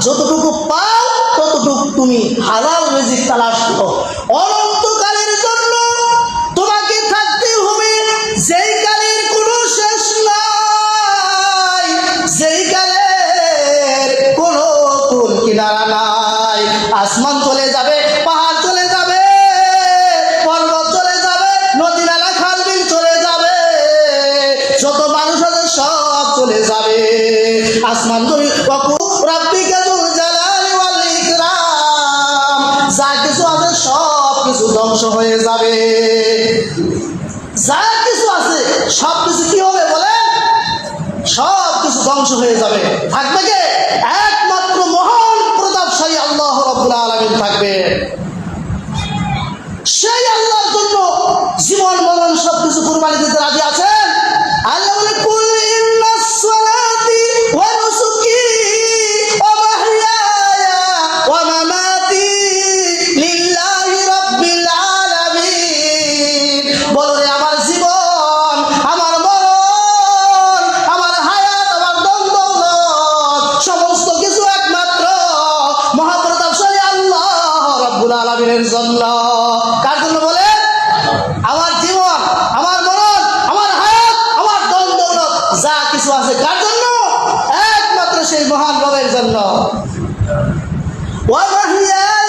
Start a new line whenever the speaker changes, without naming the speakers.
যতটুকু পাও ততটুকু তুমি হালাল রিজিক তালাশ করো। অনন্তকালের জন্য তোমাকে থাকতে হবে, যেই কালের কোনো শেষ নাই, যেই কালের কোনো কুল কিনারা নাই। আসমান চলে যাবে, পাহাড় চলে যাবে, পর্বত চলে যাবে, নদী নালা খাল বিল চলে যাবে, যত মানুষ আছে সব চলে যাবে। আসমান রাব্বিকা যুল জালালি ওয়াল ইকরাম, যা কিছু আছে সব কিছু ধ্বংস হয়ে যাবে। যা কিছু আছে সব কিছু কি হবে বলেন? সব কিছু ধ্বংস হয়ে যাবে। থাকবে কে? একমাত্র মহান প্রতাপশালী আল্লাহ রাব্বুল আলামিন থাকবে। সেই আল্লাহর জন্য জীবন মরণ সবকিছু কুরবানি দিতে রাজি আছেন? আল্লাহ বলে কুল ইন্নাস সালাতি ওয়া নুসুকি ওয়া মাহইয়ায়া ওয়া মামাতি লিল্লাহি রাব্বিল আলামিন। বলো রে আমার জীবন, আমার মরণ, আমার হায়াত, আমার দম-দৌলত সমস্ত কিছু একমাত্র মহাপ্রতাপশালী আল্লাহ রাব্বুল আলামিনের জন্য। কার জন্য বলেন? আমার জীবন, আমার মরণ, আমার হায়াত, আমার দম-দৌলত যা কিছু আছে কার জন্য? একমাত্র সেই মহান রবের জন্য। ওয়া মাহইয়ায়া